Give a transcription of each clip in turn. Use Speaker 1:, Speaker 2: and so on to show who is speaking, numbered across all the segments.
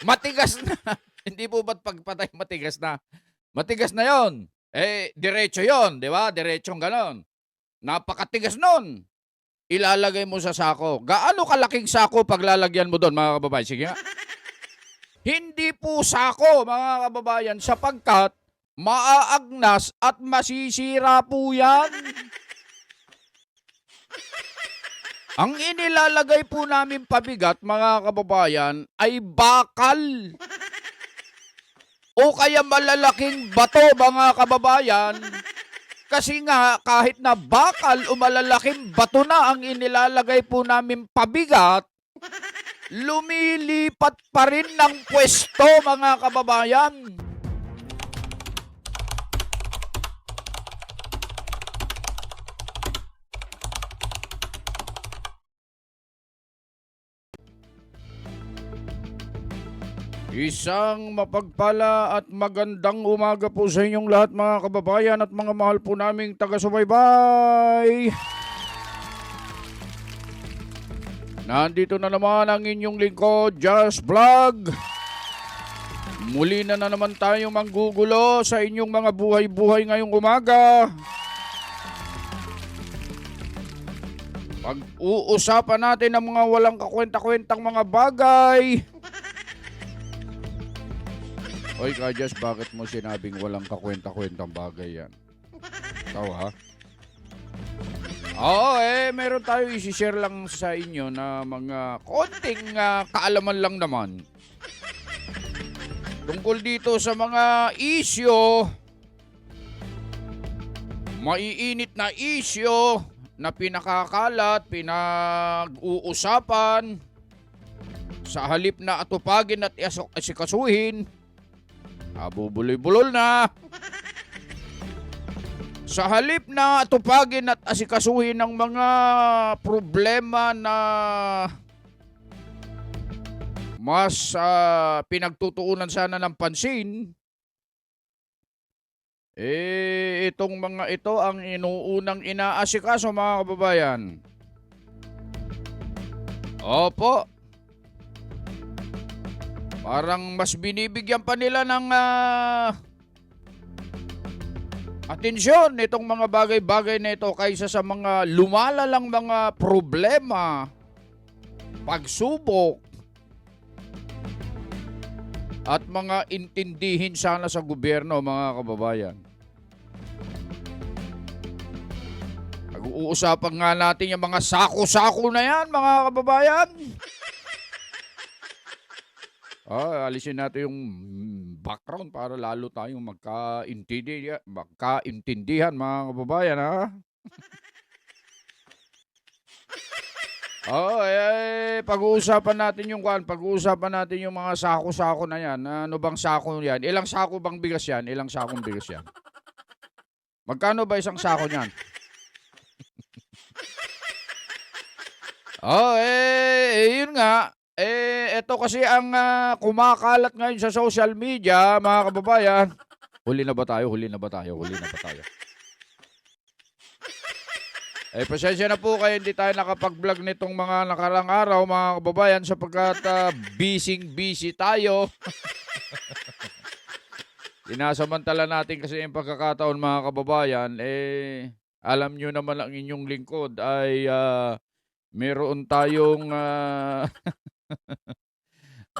Speaker 1: Matigas na. Hindi po ba't pagpatay matigas na? Matigas na yon. Diretso yon, di ba? Diretsong ganon. Napakatigas nun. Ilalagay mo sa sako. Gaano kalaking sako paglalagyan mo doon, mga kababayan? Sige nga. Hindi po sako, mga kababayan, sapagkat maaagnas at masisira po yan. Ang inilalagay po namin pabigat, mga kababayan, ay bakal. O kaya malalaking bato, mga kababayan. Kasi nga, kahit na bakal o malalaking bato na ang inilalagay po namin pabigat, lumilipat pa rin ng pwesto, mga kababayan. Isang mapagpala at magandang umaga po sa inyong lahat, mga kababayan at mga mahal po naming taga-subaybay. Nandito na naman ang inyong lingkod, Just Vlog. Muli na naman tayo manggugulo sa inyong mga buhay-buhay ngayong umaga. Pag-uusapan natin ang mga walang kakwenta-kwentang mga bagay. Oy, Kajas, bakit mo sinabing walang kakwenta-kwentang bagay yan? Ikaw, ha? Oo, meron tayo isi-share lang sa inyo na mga konting kaalaman lang naman. Tungkol dito sa mga isyo, maiinit na isyo na pinakakalat, pinag-uusapan, sa halip na atupagin at asikasuhin, bubuloy-bulol na. Sa halip na atupagin at asikasuhin ng mga problema na mas pinagtutuunan sana ng pansin, itong mga ito ang inuunang inaasikaso, mga kababayan. Opo. Parang mas binibigyan pa nila ng atensyon itong mga bagay-bagay na ito kaysa sa mga lumalalang mga problema, pagsubok, at mga intindihin sana sa gobyerno, mga kababayan. Pag-uusapan nga natin yung mga sako-sako na yan, mga kababayan. Alisin natin yung background para lalo tayong magkaintindihan, mga kababayan, ha? Pag-uusapan natin yung mga sako-sako na yan. Ano bang sako yan? Ilang sako bang bigas yan? Ilang sakong bigas yan? Magkano ba isang sako niyan? Yun nga. Ito kasi ang kumakalat ngayon sa social media, mga kababayan. Huli na ba tayo? Pasensya na po kayo, hindi tayo nakapag-vlog nitong mga nakarang araw, mga kababayan, sapagkat busy tayo. Inasamantala natin kasi yung pagkakataon, mga kababayan. Alam nyo naman ang inyong lingkod ay meron tayong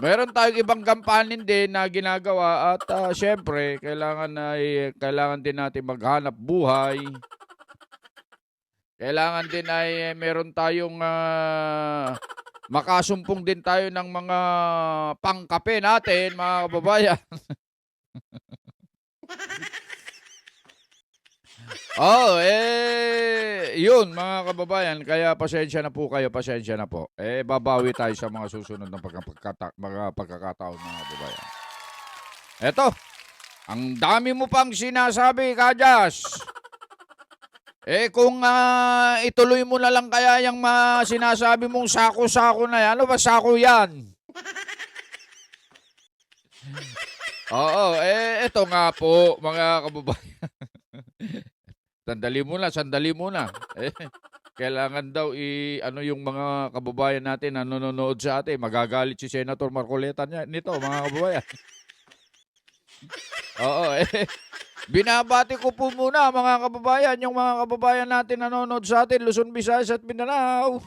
Speaker 1: meron tayong ibang gampanin din na ginagawa at syempre kailangan din natin maghanap buhay. Kailangan din ay meron tayong makasumpong din tayo ng mga pangkape natin, mga kababayan. Yun, mga kababayan, kaya pasensya na po. Babawi tayo sa mga susunod na mga pagkakataon, mga kababayan. Eto, ang dami mo pang sinasabi, Kajas. Kung ituloy mo na lang kaya yung sinasabi mong sako-sako na yan, ano ba sako yan? Ito nga po, mga kababayan. Sandali muna. Kailangan daw ano yung mga kababayan natin na nanonood sa atin. Magagalit si Senator Marcoleta nito, mga kababayan. Oo, binabati ko po muna mga kababayan, yung mga kababayan natin nanonood sa atin, Luzon, Visayas at Mindanao.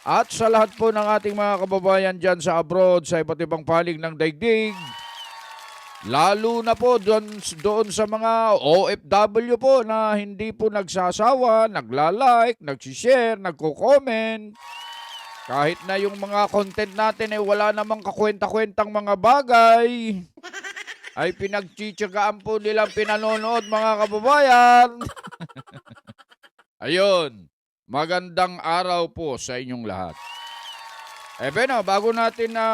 Speaker 1: At sa lahat po ng ating mga kababayan dyan sa abroad, sa iba't ibang panig ng daigdig. Lalo na po doon sa mga OFW po na hindi po nagsasawa, nagla-like, nagsishare, nagko-comment. Kahit na yung mga content natin ay wala namang kakwenta-kwentang mga bagay, ay pinagtsitsagaan po nilang pinanonood mga kababayan. Ayun, magandang araw po sa inyong lahat. Beno, bago natin na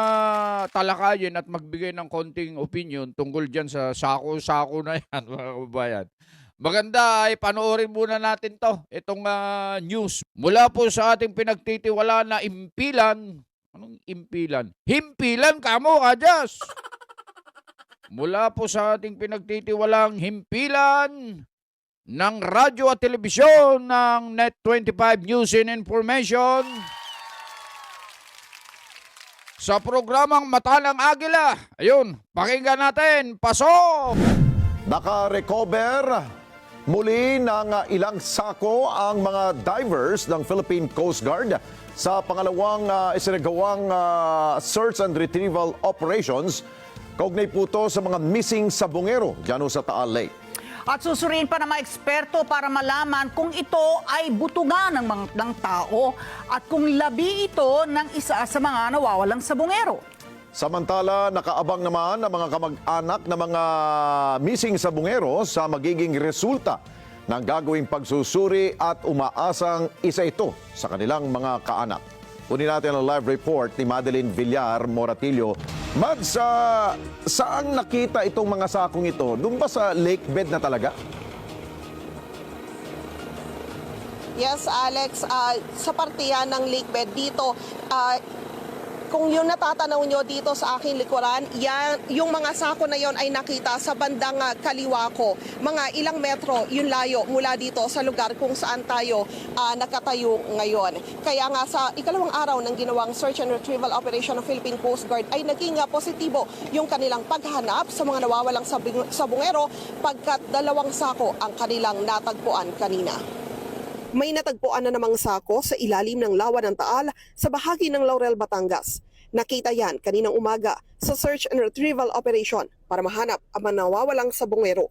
Speaker 1: talakayin at magbigay ng konting opinion tungkol dyan sa sako-sako na yan, mga kababayan. Maganda ay panoorin muna natin itong news. Mula po sa ating pinagtitiwala na impilan. Anong impilan? Himpilan kamo, Kadyas! Mula po sa ating pinagtitiwalang himpilan ng radyo at telebisyon ng Net25 News and Information. Sa programang Mata ng Agila, ayun, pakinggan natin, pasok!
Speaker 2: Naka-recover muli ng ilang sako ang mga divers ng Philippine Coast Guard sa pangalawang isinagawang search and retrieval operations kaugnay po ito sa mga missing sabongero dyan sa Taal Lake.
Speaker 3: At susuriin pa ng mga eksperto para malaman kung ito ay butugan ng tao at kung labi ito ng isa sa mga nawawalang sabongero.
Speaker 2: Samantala, nakaabang naman ang mga kamag-anak ng mga missing sabongero sa magiging resulta ng gagawing pagsusuri at umaasang isa ito sa kanilang mga kaanak. Kunin natin ang live report ni Madeline Villar Moratillo. Mads, saan nakita itong mga sakong ito? Doon ba sa lake bed na talaga?
Speaker 4: Yes, Alex, sa partihan ng lake bed dito, kung yung natatanaw nyo dito sa aking likuran, yung mga sako na yon ay nakita sa bandang kaliwa ko. Mga ilang metro yung layo mula dito sa lugar kung saan tayo nakatayo ngayon. Kaya nga sa ikalawang araw ng ginawang search and retrieval operation ng Philippine Coast Guard ay naging positibo yung kanilang paghanap sa mga nawawalang sabongero pagkat 2 sako ang kanilang natagpuan kanina. May natagpuan na namang sako sa ilalim ng lawa ng Taal sa bahagi ng Laurel, Batangas. Nakita yan kaninang umaga sa search and retrieval operation para mahanap ang mga nawawalang sabongero.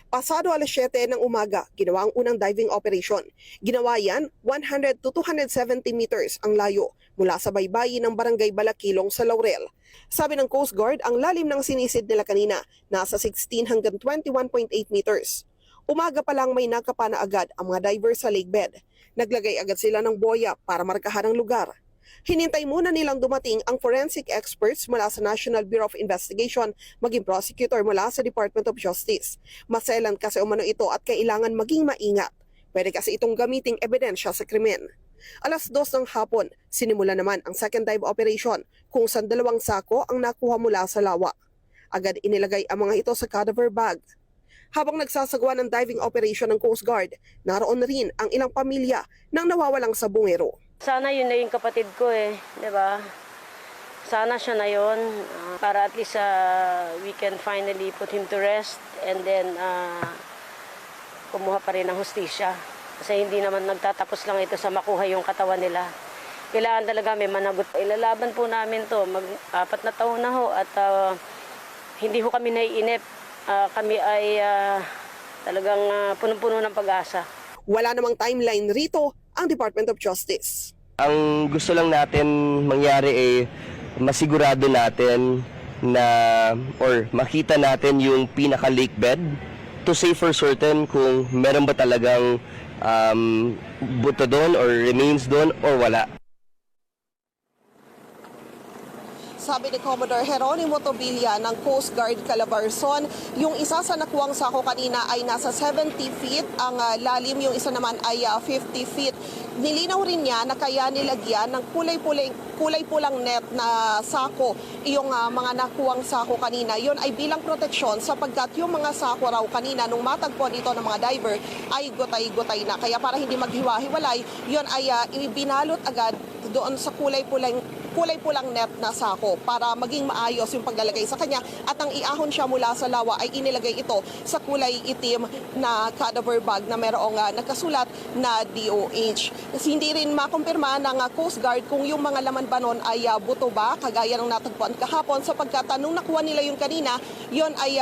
Speaker 4: Pasado alas 7 ng umaga, ginawa ang unang diving operation. Ginawa yan 100 to 270 meters ang layo mula sa baybayin ng Barangay Balakilong sa Laurel. Sabi ng Coast Guard, ang lalim ng sinisid nila kanina nasa 16 hanggang 21.8 meters. Umaga pa lang may nakapa na agad ang mga divers sa lake bed. Naglagay agad sila ng boya para markahan ang lugar. Hinintay muna nilang dumating ang forensic experts mula sa National Bureau of Investigation maging prosecutor mula sa Department of Justice. Maselan kasi umano ito at kailangan maging maingat. Pwede kasi itong gamiting ebidensya sa krimen. Alas 2 ng hapon, sinimula naman ang second dive operation kung saan 2 sako ang nakuha mula sa lawa. Agad inilagay ang mga ito sa cadaver bag. Habang nagsasagawa ng diving operation ng Coast Guard, naroon na rin ang ilang pamilya ng nawawalang sabongero.
Speaker 5: Sana yun na yung kapatid ko di ba? Sana siya na yun para at least we can finally put him to rest and then kumuha pa rin ng hustisya. Kasi hindi naman nagtatapos lang ito sa makuha yung katawan nila. Kailangan talaga may managot. Ilalaban po namin to, 4 na taon na ho at hindi ho kami naiinip. Kami ay talagang punong-puno ng pag-asa.
Speaker 4: Wala namang timeline rito ang Department of Justice.
Speaker 6: Ang gusto lang natin mangyari ay masigurado natin na or makita natin yung pinaka-lake bed to say for certain kung meron ba talagang buto doon or remains doon or wala.
Speaker 4: sabi ni Commodore Jeronimo Tobilla ng Coast Guard Calabarzon, yung isa sa nakuwang sako kanina ay nasa 70 feet, ang lalim, yung isa naman ay 50 feet. Nilinaw rin niya na kaya nilagyan ng kulay pulang net na sako yung mga nakuwang sako kanina. Yun ay bilang proteksyon sapagkat yung mga sako raw kanina nung matagpuan ito ng mga diver ay gutay-gutay na. Kaya para hindi maghiwa-hiwalay, yun ay ibinalot agad doon sa kulay pulang net na sako para maging maayos yung paglalagay sa kanya, at ang iahon siya mula sa lawa ay inilagay ito sa kulay itim na cadaver bag na merong nakasulat na DOH. Kasi hindi rin makumpirma ng Coast Guard kung yung mga laman ba nun ay buto ba, kagaya ng natagpuan kahapon, sapagkat nung nakuha nila yung kanina, yon ay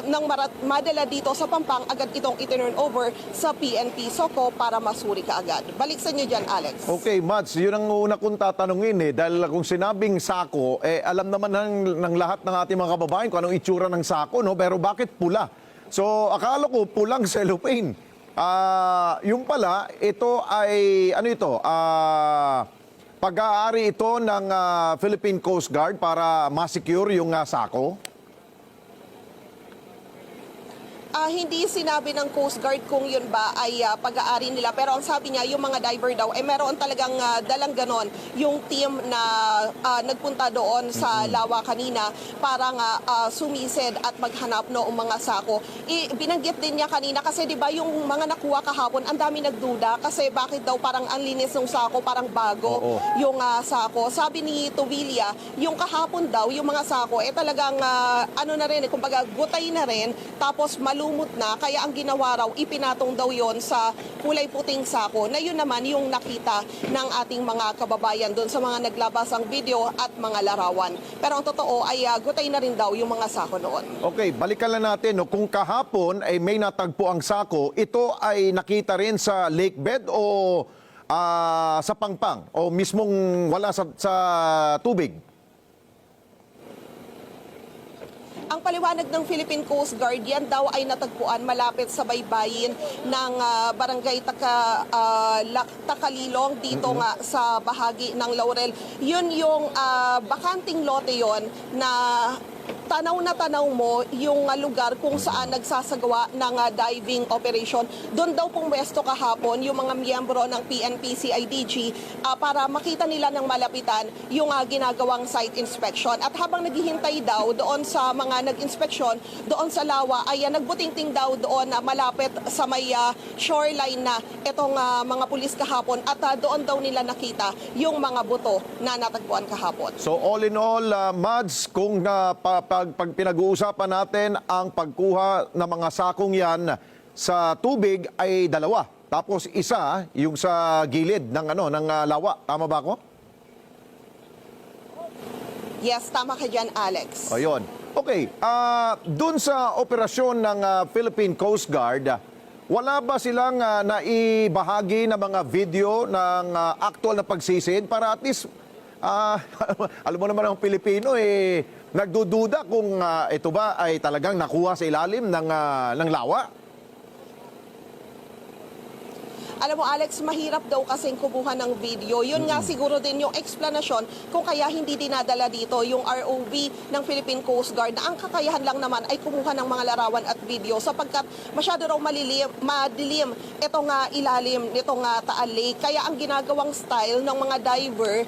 Speaker 4: nang madala dito sa Pampang, agad itong iturn over sa PNP SOCO para masuri kaagad. Balik sa inyo dyan, Alex.
Speaker 2: Okay, Mads, yun ang una kong tatanungin dahil kung sinabing sako, alam naman ng lahat ng ating mga kababayan kung anong itsura ng sako, no? Pero bakit pula? So, akala ko pulang cellophane. Yung pala, ito ay, ano ito? Pag-aari ito ng Philippine Coast Guard para ma-secure yung sako?
Speaker 4: Hindi sinabi ng Coast Guard kung yun ba ay pag-aari nila. Pero ang sabi niya, yung mga diver daw, meron talagang dalang ganon yung team na nagpunta doon sa lawa kanina para nga sumisid at maghanap noong mga sako. Binanggit din niya kanina kasi di ba yung mga nakuha kahapon, ang dami nagduda kasi bakit daw parang ang linis ng sako, parang bago yung sako. Sabi ni Tobilla, yung kahapon daw, yung mga sako, talagang ano na rin, kumbaga gutay na rin, tapos malumot na, kaya ang ginawa raw, ipinatong daw yon sa kulay puting sako, na yun naman yung nakita ng ating mga kababayan doon sa mga naglabasang video at mga larawan. Pero ang totoo ay gutay na rin daw yung mga sako noon.
Speaker 2: Okay, balikan lang natin. No? Kung kahapon ay may natagpo ang sako, ito ay nakita rin sa lake bed o sa Pangpang o mismong wala sa tubig?
Speaker 4: Ang paliwanag ng Philippine Coast Guard, yan daw ay natagpuan malapit sa baybayin ng barangay Takalilong dito nga sa bahagi ng Laurel. Yun yung bakanting lote yon na tanaw na tanaw mo yung lugar kung saan nagsasagawa ng diving operation. Doon daw pumwesto kahapon yung mga miyembro ng PNP CIDG para makita nila ng malapitan yung ginagawang site inspection. At habang naghihintay daw doon sa mga nag-inspeksyon, doon sa lawa ay nagbutingting daw doon malapit sa may shoreline na itong mga pulis kahapon, at doon daw nila nakita yung mga buto na natagpuan kahapon.
Speaker 2: So all in all, Mads, kung pag pinag-uusapan natin ang pagkuha ng mga sakong yan sa tubig ay dalawa. Tapos isa yung sa gilid ng lawa. Tama ba ako?
Speaker 4: Yes, tama ka dyan, Alex.
Speaker 2: Ayun. Okay, dun sa operasyon ng Philippine Coast Guard, wala ba silang naibahagi na mga video ng actual na pagsisid para at least, alam mo naman ang Pilipino, nagdududa kung ito ba ay talagang nakuha sa ilalim ng lawa?
Speaker 4: Alam mo, Alex, mahirap daw kasing kumuha ng video. Yun nga siguro din yung explanation kung kaya hindi dinadala dito yung ROV ng Philippine Coast Guard na ang kakayahan lang naman ay kumuha ng mga larawan at video sapagkat masyado raw madilim itong ilalim nitong Taal Lake. Kaya ang ginagawang style ng mga diver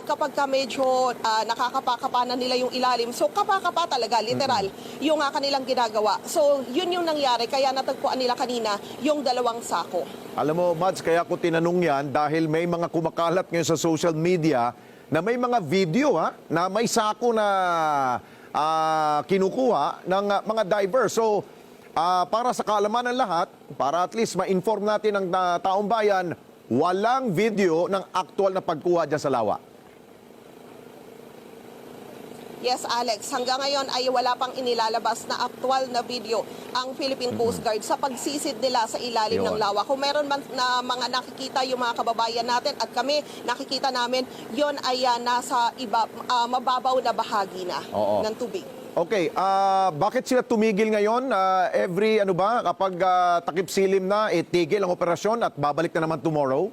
Speaker 4: kapag ka medyo nakakapakapanan nila yung ilalim. So kapakapa talaga, literal, yung kanilang ginagawa. So yun yung nangyari. Kaya natagpuan nila kanina yung dalawang sako.
Speaker 2: Alam mo, Mads, kaya ko tinanong yan dahil may mga kumakalat ngayon sa social media na may mga video na may sako na kinukuha ng mga diver. So, para sa kaalaman ng lahat, para at least ma-inform natin ang taong bayan, walang video ng actual na pagkuha dyan sa lawa.
Speaker 4: Yes, Alex. Hanggang ngayon ay wala pang inilalabas na actual na video ang Philippine Coast Guard sa pagsisid nila sa ilalim ng lawa. Kung meron man na mga nakikita yung mga kababayan natin at kami nakikita namin, yon ay nasa mababaw na bahagi na ng tubig.
Speaker 2: Okay, bakit sila tumigil ngayon? Kapag takip silim na, tigil ang operasyon at babalik na naman tomorrow?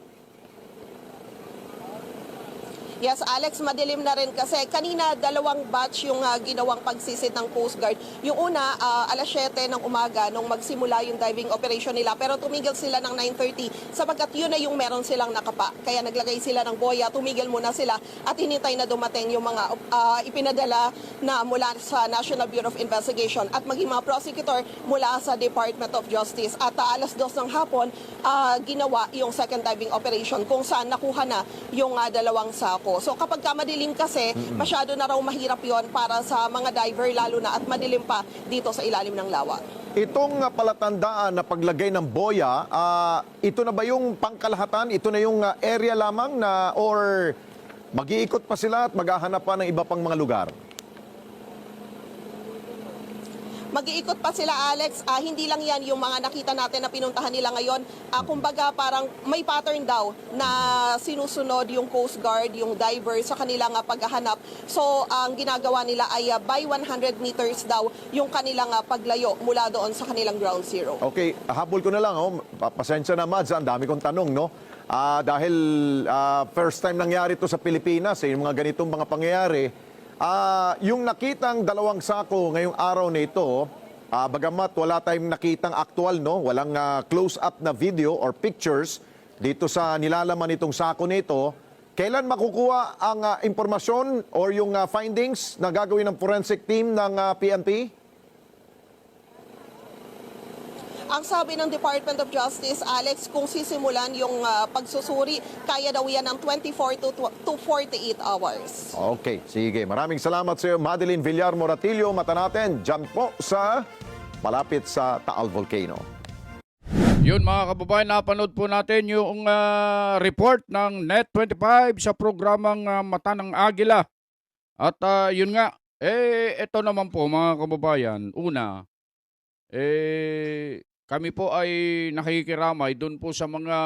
Speaker 4: Yes, Alex, madilim na rin kasi kanina 2 batch yung ginawang pagsisid ng Coast Guard. Yung una, alas 7 ng umaga nung magsimula yung diving operation nila, pero tumigil sila ng 9:30 sapagkat yun na yung meron silang nakapa. Kaya naglagay sila ng boya, tumigil muna sila at hinintay na dumating yung mga ipinadala na mula sa National Bureau of Investigation at maging mga prosecutor mula sa Department of Justice. At alas 2 ng hapon, ginawa yung second diving operation kung saan nakuha na yung 2 sako. So kapag madilim kasi, masyado na raw mahirap yon para sa mga diver lalo na at madilim pa dito sa ilalim ng lawa.
Speaker 2: Itong palatandaan na paglagay ng boya, ito na ba yung pangkalahatan? Ito na yung area lamang na or mag-iikot pa sila at maghahanap pa ng iba pang mga lugar?
Speaker 4: Mag-iikot pa sila, Alex. Hindi lang yan yung mga nakita natin na pinuntahan nila ngayon. Kumbaga parang may pattern daw na sinusunod yung Coast Guard, yung diver sa kanilang paghahanap. So ang ginagawa nila ay by 100 meters daw yung kanilang paglayo mula doon sa kanilang ground zero.
Speaker 2: Okay, habol ko na lang. Pasensya na, Mads, ang dami kong tanong, no? Dahil first time nangyari ito sa Pilipinas, yung mga ganitong mga pangyayari. Yung nakitang 2 sako ngayong araw na ito, bagamat wala tayong nakitang aktual, no? Walang close-up na video or pictures dito sa nilalaman nitong sako nito, kailan makukuha ang impormasyon or yung findings na gagawin ng forensic team ng PNP?
Speaker 4: Ang sabi ng Department of Justice, Alex, kung sisimulan yung pagsusuri, kaya daw yan ng 24 to 48 hours.
Speaker 2: Okay, sige. Maraming salamat sa iyo, Madeline Villar Moratillo. Mata natin, dyan po sa malapit sa Taal Volcano.
Speaker 1: Yun mga kababayan, napanood po natin yung report ng Net25 sa programang Mata ng Agila. At yun nga, ito naman po mga kababayan, una, kami po ay nakikiramay doon po sa mga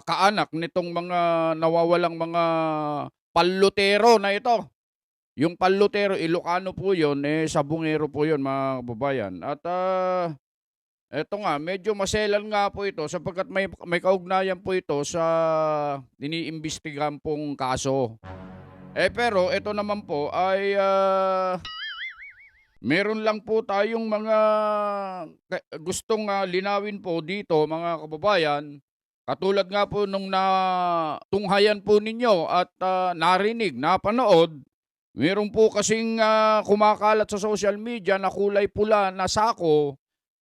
Speaker 1: kaanak nitong mga nawawalang mga palutero na ito. Yung palutero, Ilocano po yun, Sabungero po yun mga kababayan. At eto nga, medyo maselan nga po ito sapagkat may kaugnayan po ito sa iniimbestigahan pong kaso. Pero ito naman po ay meron lang po tayong mga gustong linawin po dito mga kababayan. Katulad nga po nung natunghayan po ninyo at narinig, napanood, meron po kasing kumakalat sa social media na kulay pula na sako.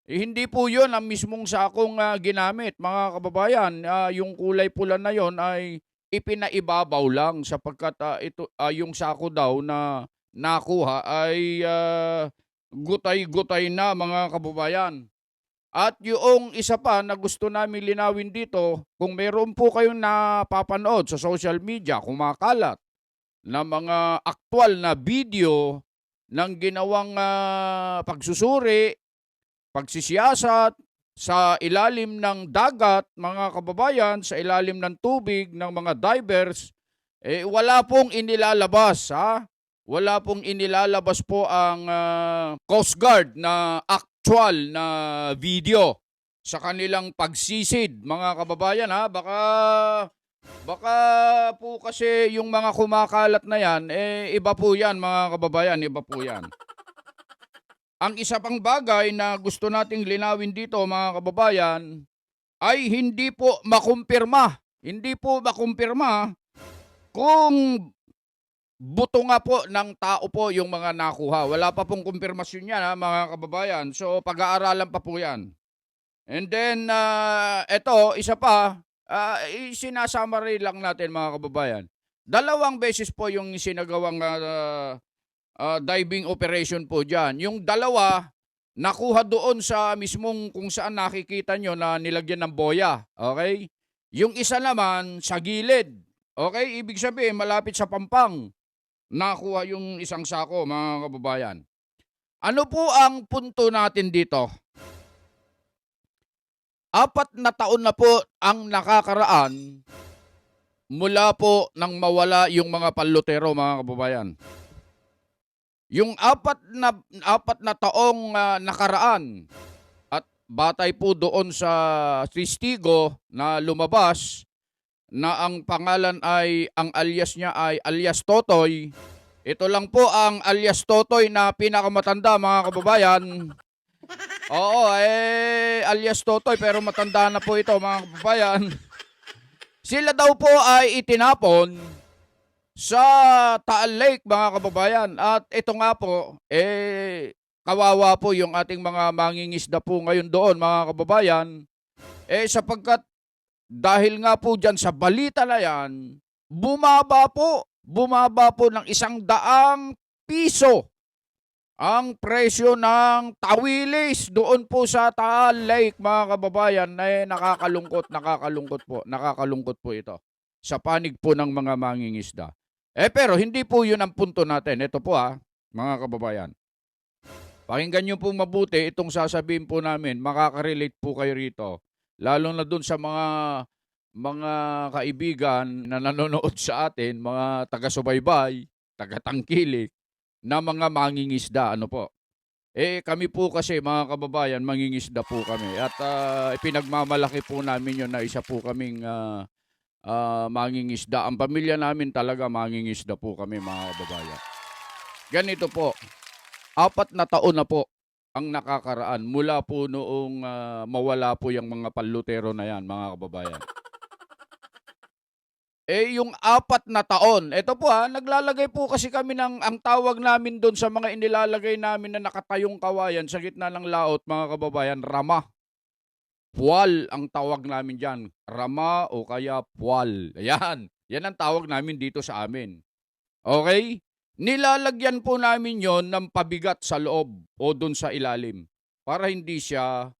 Speaker 1: Hindi po yun ang mismong sakong ginamit mga kababayan. Yung kulay pula na yon ay ipinaibabaw lang sapagkat yung sako daw na nakuha ay gutay-gutay na mga kababayan. At yung isa pa na gusto namin linawin dito, kung meron po kayong napapanood sa social media, kumakalat na mga aktual na video ng ginawang pagsusuri, pagsisiyasat sa ilalim ng dagat, mga kababayan, sa ilalim ng tubig ng mga divers, wala pong inilalabas, ha? Wala pong inilalabas po ang Coast Guard na actual na video sa kanilang pagsisid, mga kababayan, ha? Baka po kasi yung mga kumakalat na yan, iba po yan, mga kababayan, iba po yan. Ang isa pang bagay na gusto nating linawin dito, mga kababayan, ay hindi po makumpirma. Hindi po makumpirma kung buto nga po ng tao po yung mga nakuha. Wala pa pong kumpirmasyon yan, ha, mga kababayan. So, pag-aaralan pa po yan. And then, eto, isa pa, sinasummary lang natin, mga kababayan. 2 beses po yung sinagawang diving operation po dyan. Yung 2, nakuha doon sa mismong kung saan nakikita nyo na nilagyan ng boya. Okay? Yung isa naman, sa gilid. Okay? Ibig sabihin, malapit sa pampang. Nakuha yung isang sako, mga kababayan. Ano po ang punto natin dito? 4 na taon na po ang nakakaraan mula po nang mawala yung mga palutero, mga kababayan. Yung 4 na taong nakaraan at batay po doon sa testigo na lumabas, na ang pangalan ay, ang alias niya ay alias Totoy. Ito lang po ang alias Totoy na pinakamatanda, mga kababayan. Oo, alias Totoy pero matanda na po ito, mga kababayan. Sila daw po ay itinapon sa Taal Lake, mga kababayan. At ito nga po, kawawa po yung ating mga mangingisda po ngayon doon, mga kababayan. Sapagkat dahil nga po dyan sa balita na yan, bumaba po ng 100 piso ang presyo ng tawilis doon po sa Taal Lake, mga kababayan. Nakakalungkot po ito sa panig po ng mga mangingisda. Pero hindi po yun ang punto natin. Ito po mga kababayan. Pakinggan nyo po mabuti itong sasabihin po namin. Makaka-relate po kayo rito. Lalo na dun sa mga kaibigan na nanonood sa atin, mga taga-subaybay, taga-tangkilik, na mga mangingisda. Ano po? Kami po kasi, mga kababayan, mangingisda po kami. At pinagmamalaki po namin yun na isa po kaming mangingisda. Ang pamilya namin talaga mangingisda po kami, mga kababayan. Ganito po, 4 na taon na po ang nakakaraan mula po noong mawala po yung mga palutero na yan, mga kababayan. Yung 4 na taon, ito po naglalagay po kasi kami ang tawag namin doon sa mga inilalagay namin na nakatayong kawayan sa gitna ng laot, mga kababayan, rama. Puwal ang tawag namin dyan. Rama o kaya puwal. Ayan. Yan ang tawag namin dito sa amin. Okay? Nilalagyan po namin yon ng pabigat sa loob o doon sa ilalim para hindi siya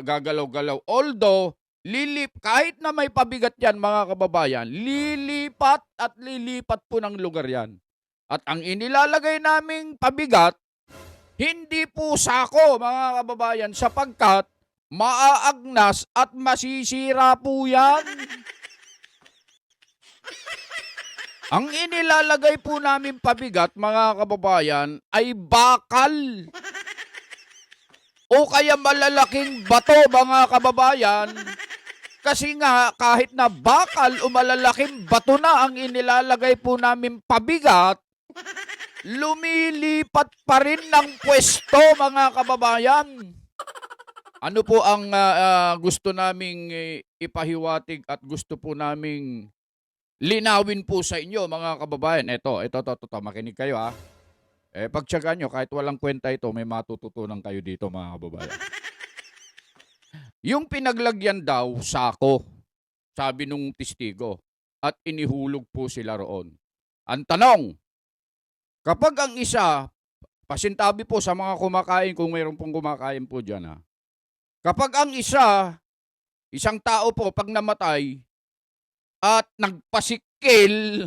Speaker 1: gagalaw-galaw. Although, kahit na may pabigat yan, mga kababayan, lilipat at lilipat po ng lugar yan. At ang inilalagay naming pabigat, hindi po sako, mga kababayan, sapagkat maaagnas at masisira po yan. Ang inilalagay po namin pabigat, mga kababayan, ay bakal. O kaya malalaking bato, mga kababayan. Kasi nga, kahit na bakal o malalaking bato na ang inilalagay po namin pabigat, lumilipat pa rin ng pwesto, mga kababayan. Ano po ang gusto naming ipahiwatig at gusto po naming linawin po sa inyo, mga kababayan? Ito, makinig kayo pagtiyagaan nyo, kahit walang kwenta ito, may matututunan kayo dito, mga kababayan. Yung pinaglagyan daw, sako, sabi nung testigo, at inihulog po sila roon. Ang tanong, kapag ang isa, pasintabi po sa mga kumakain, kung mayroon pong kumakain po dyan kapag ang isang tao po, pag namatay, at nagpasikil,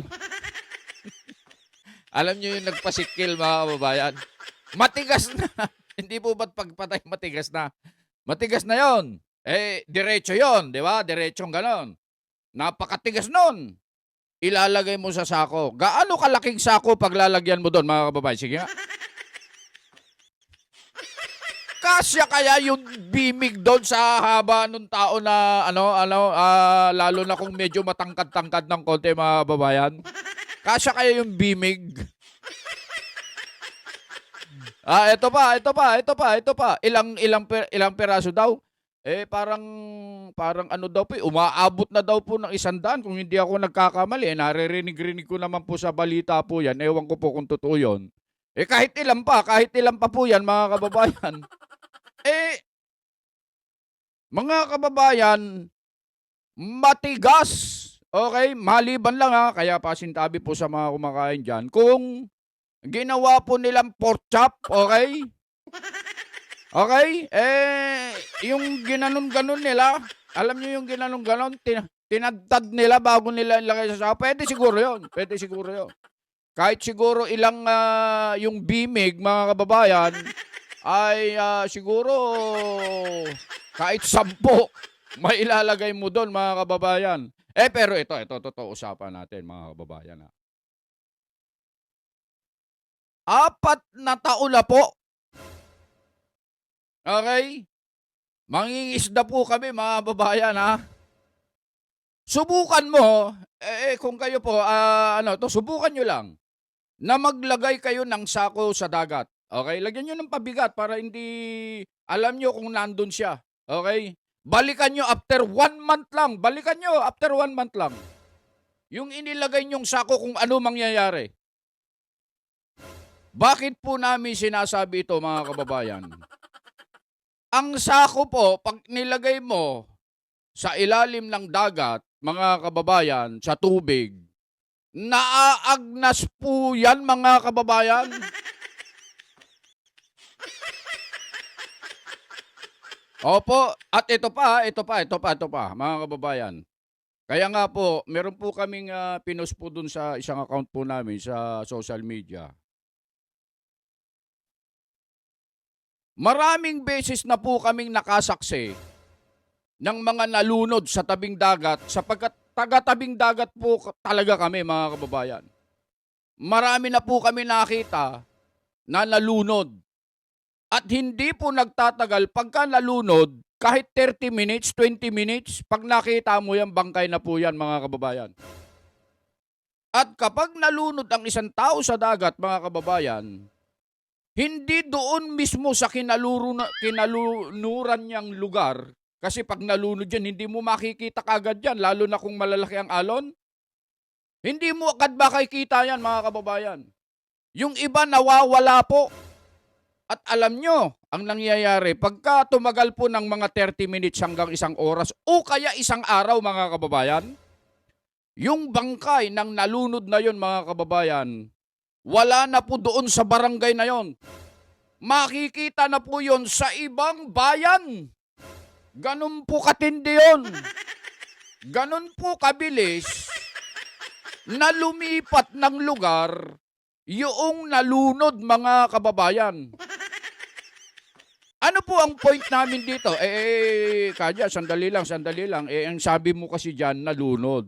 Speaker 1: alam nyo yung nagpasikil, mga kababayan, matigas na. Hindi po ba't pagpatay matigas na? Matigas na yon. Diretso yon, di ba? Diretsong ganon. Napakatigas nun. Ilalagay mo sa sako. Gaano kalaking sako pag lalagyan mo doon, mga kababayan? Sige nga. Kasya kaya yung bimig doon sa haba nung tao na lalo na kung medyo matangkad-tangkad ng konti, mga kababayan? Kasya kaya yung bimig? Ito pa. Ilang peraso daw? Parang ano daw po, umaabot na daw po ng 100 kung hindi ako nagkakamali. Naririnig-rinig ko naman po sa balita po yan. Ewan ko po kung totoo yun. Kahit ilan pa po yan, mga kababayan. Mga kababayan, matigas. Okay? Maliban lang kaya pasintabi po sa mga kumakain dyan. Kung ginawa po nilang pork chop, okay? Okay? Yung ginanon-ganon nila, alam nyo yung ginanon-ganon, tinadtad nila bago nila ilagay sa sako. Pwede siguro yun. Kahit siguro ilang yung bimig, mga kababayan, ay siguro kahit 10 may ilalagay mo doon, mga kababayan. Pero ito, totoo usapan natin, mga kababayan. 4 na taon na po. Okay? Mangingisda po kami, mga kababayan, subukan mo, kung kayo po, subukan nyo lang na maglagay kayo ng sako sa dagat. Okay? Lagyan nyo ng pabigat para hindi alam nyo kung nandun siya. Okay? Balikan nyo after 1 month lang. Balikan nyo after 1 month lang. Yung inilagay nyong sako kung ano mangyayari. Bakit po namin sinasabi ito, mga kababayan? Ang sako po, pag nilagay mo sa ilalim ng dagat, mga kababayan, sa tubig, naaagnas po yan, mga kababayan. Opo, at ito pa, mga kababayan. Kaya nga po, meron po kaming pinost po dun sa isang account po namin sa social media. Maraming beses na po kaming nakasaksi ng mga nalunod sa tabing dagat sapagkat taga-tabing dagat po talaga kami, mga kababayan. Marami na po kami nakita na nalunod. At hindi po nagtatagal pagka nalunod, kahit 30 minutes, 20 minutes, pag nakita mo yan, bangkay na po yan, mga kababayan. At kapag nalunod ang isang tao sa dagat, mga kababayan, hindi doon mismo sa kinalunuran niyang lugar, kasi pag nalunod yan, hindi mo makikita kagad yan, lalo na kung malalaki ang alon. Hindi mo agad makikita yan, mga kababayan. Yung iba nawawala po. At alam nyo, ang nangyayari, pagka tumagal po ng mga 30 minutes hanggang 1 oras o kaya 1 araw, mga kababayan, yung bangkay ng nalunod na yon, mga kababayan, wala na po doon sa barangay na yon. Makikita na po yon sa ibang bayan. Ganun po katindi yon. Ganun po kabilis na lumipat ng lugar yung nalunod, mga kababayan. Ano po ang point namin dito? Kanya, sandali lang. Ang sabi mo kasi dyan, nalunod.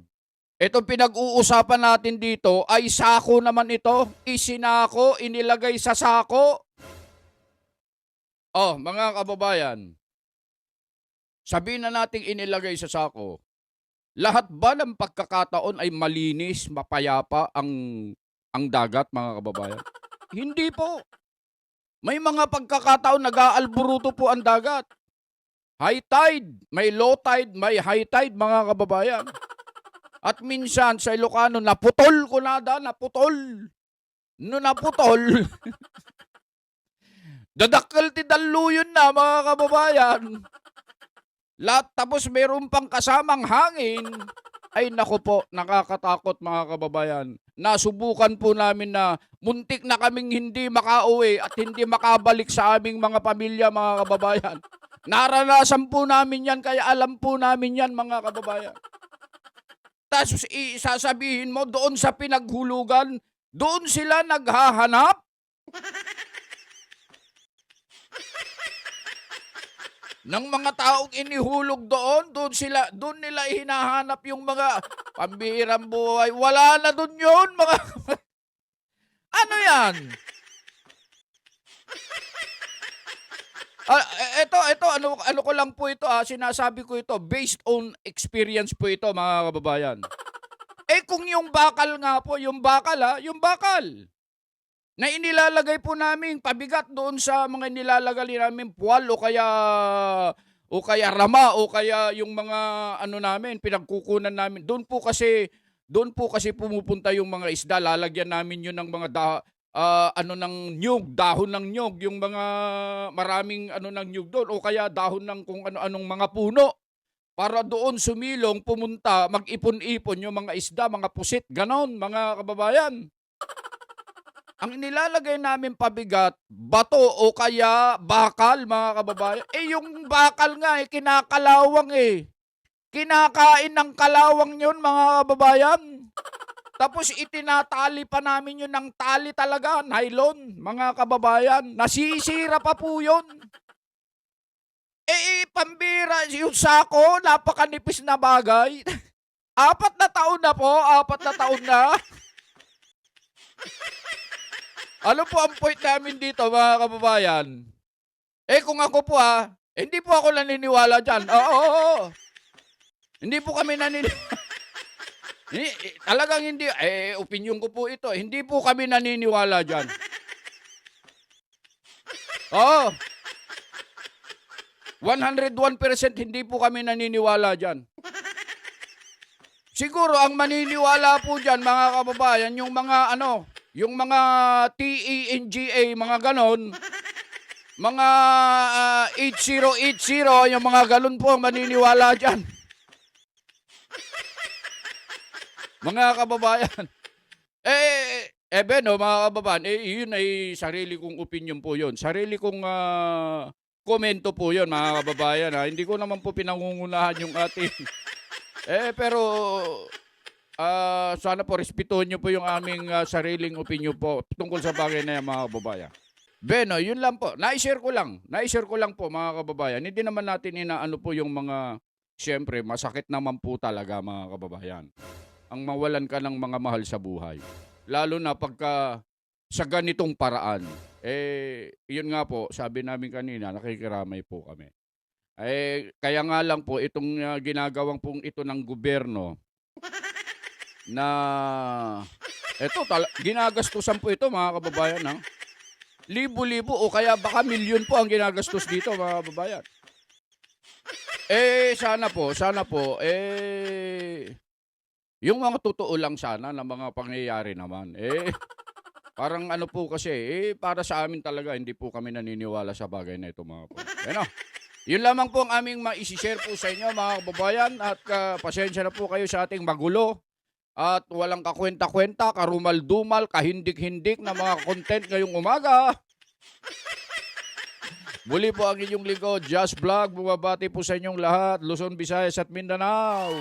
Speaker 1: Itong pinag-uusapan natin dito ay sako naman ito. Isinako, inilagay sa sako. Oh, mga kababayan, sabihin na natin inilagay sa sako. Lahat ba ng pagkakataon ay malinis, mapayapa ang dagat, mga kababayan? Hindi po. May mga pagkakataon nag-aalburuto po ang dagat. High tide, may low tide, may high tide, mga kababayan. At minsan sa Ilocano, naputol. No naputol, dadakkel ti daluyon na, mga kababayan. Lahat tapos meron pang kasamang hangin. Ay nako po, nakakatakot, mga kababayan. Nasubukan po namin na muntik na kaming hindi makauwi at hindi makabalik sa aming mga pamilya, mga kababayan. Naranasan po namin yan, kaya alam po namin yan, mga kababayan. Tapos sasabihin mo, doon sa pinaghulugan, doon sila naghahanap. Ng mga taong inihulog doon nila hinahanap yung mga pambihirang buhay. Wala na doon yun, mga ano yan? Ano ko lang po ito, sinasabi ko ito, based on experience po ito, mga kababayan. Kung yung bakal nga po, yung bakal, na inilalagay po namin pabigat doon sa mga nilalagay namin puwal o kaya rama o kaya yung mga namin pinagkukunan namin, doon po kasi pumupunta yung mga isda, lalagyan namin yun ng mga ng nyug, dahon ng nyug, yung mga maraming ng nyug doon o kaya dahon ng kung ano-anong mga puno para doon sumilong, pumunta, mag-ipon-ipon yung mga isda, mga pusit, ganon, mga kababayan. Ang nilalagay namin pabigat, bato o kaya bakal, mga kababayan. Yung bakal nga, kinakalawang Kinakain ng kalawang yun, mga kababayan. Tapos itinatali pa namin yun ng tali talaga, nylon, mga kababayan. Nasisira pa po yun. Pambira, yung sako, napakanipis na bagay. 4 na taon na po, 4 na taon na. Ano po ang point namin dito, mga kababayan? Kung ako po hindi po ako naniniwala dyan. Oo. Hindi po kami naniniwala. Talagang hindi, opinion ko po ito. Hindi po kami naniniwala dyan. Oo. 101% hindi po kami naniniwala dyan. Siguro ang maniniwala po dyan, mga kababayan, yung mga yung mga TENGA, mga ganon, mga 8080, yung mga ganon po ang maniniwala dyan. Mga kababayan. Mga kababayan, yun ay sarili kong opinion po yun. Sarili kong komento po yun, mga kababayan. Hindi ko naman po pinangungunahan yung ating... pero sana po respetuhin nyo po yung aming sariling opinion po tungkol sa bagay na yan, mga kababayan. Yun lang po. Na-share ko lang po, mga kababayan. Hindi naman natin inaano po yung mga... Siyempre, masakit naman po talaga, mga kababayan, ang mawalan ka ng mga mahal sa buhay. Lalo na pagka sa ganitong paraan. Yun nga po, sabi namin kanina, nakikiramay po kami. Kaya nga lang po, itong ginagawang pong ito ng gobyerno na ginagastusan po ito, mga kababayan. Ha? Libo-libo o kaya baka milyon po ang ginagastos dito, mga kababayan. Sana po, yung mga totoo lang sana na mga pangyayari naman. Parang po kasi, para sa amin talaga, hindi po kami naniniwala sa bagay na ito, mga po. Yun lamang po ang aming maisishare po sa inyo, mga kababayan, at pasensya na po kayo sa ating magulo at walang kakwenta-kwenta, karumal-dumal, kahindik-hindik na mga content ngayong umaga. Muli po ang inyong lingkod, Just Vlog, bumabati po sa inyong lahat, Luzon, Visayas at Mindanao.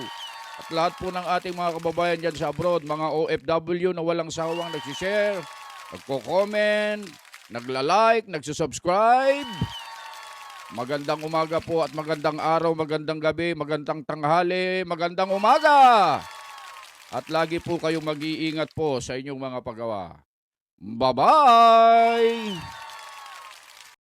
Speaker 1: At lahat po ng ating mga kababayan dyan sa abroad, mga OFW na walang sawang nagsishare, nagko-comment, nagla-like, nagsusubscribe. Magandang umaga po at magandang araw, magandang gabi, magandang tanghali, magandang umaga. At lagi po kayong mag-iingat po sa inyong mga paggawa. Bye-bye!